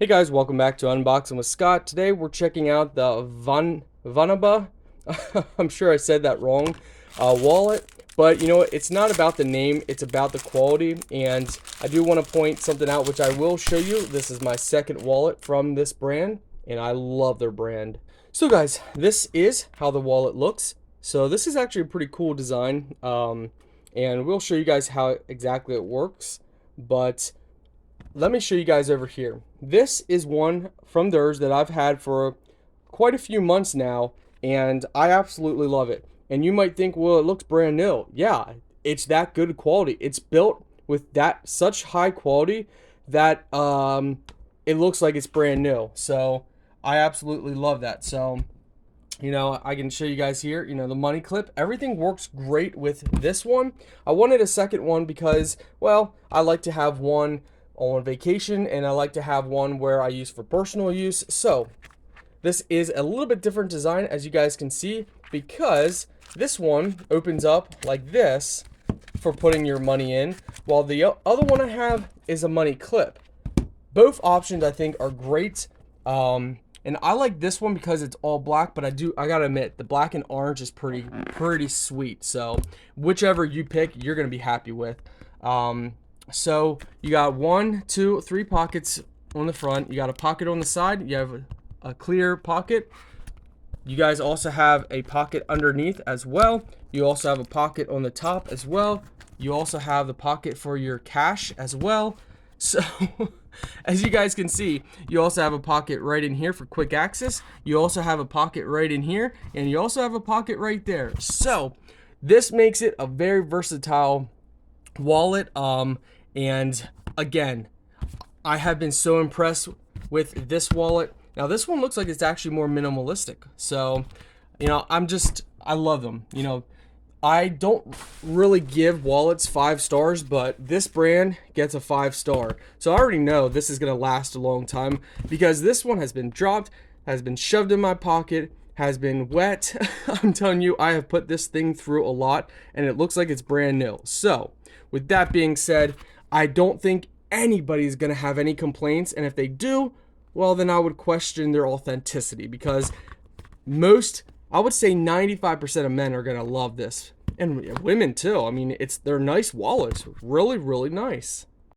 Hey guys, welcome back to Unboxing with Scott. Today we're checking out the VANNANBA, I'm sure I said that wrong, wallet. But you know what, it's not about the name, it's about the quality. And I do want to point something out, which I will show you. This is my second wallet from this brand, and I love their brand. So guys, this is how the wallet looks. So this is actually a pretty cool design, and we'll show you guys how exactly it works. But let me show you guys over here. This is one from theirs that I've had for quite a few months now, and I absolutely love it. And you might think, well, it looks brand new. Yeah, it's that good quality. It's built with that such high quality that it looks like it's brand new. So I absolutely love that. So I can show you guys here, the money clip. Everything works great with this one. I wanted a second one because, well, I like to have one on vacation, and I like to have one where I use for personal use. So this is a little bit different design, as you guys can see, because this one opens up like this for putting your money in, while the other one I have is a money clip. Both options I think are great, and I like this one because it's all black, but I gotta admit, the black and orange is pretty sweet. So whichever you pick, you're gonna be happy with. So you got 1, 2, 3 pockets on the front. You got a pocket on the side. You have a clear pocket. You guys also have a pocket underneath as well. You also have a pocket on the top as well. You also have the pocket for your cash as well. So as you guys can see, you also have a pocket right in here for quick access. You also have a pocket right in here, and you also have a pocket right there. So this makes it a very versatile wallet. And again, I have been so impressed with this wallet. Now this one looks like it's actually more minimalistic. So, I love them. I don't really give wallets 5 stars, but this brand gets a 5-star. So I already know this is going to last a long time, because this one has been dropped, has been shoved in my pocket, has been wet. I'm telling you, I have put this thing through a lot, and it looks like it's brand new. So with that being said, I don't think anybody's going to have any complaints. And if they do, well, then I would question their authenticity, because I would say 95% of men are going to love this. And women too. I mean, they're nice wallets. Really, really nice.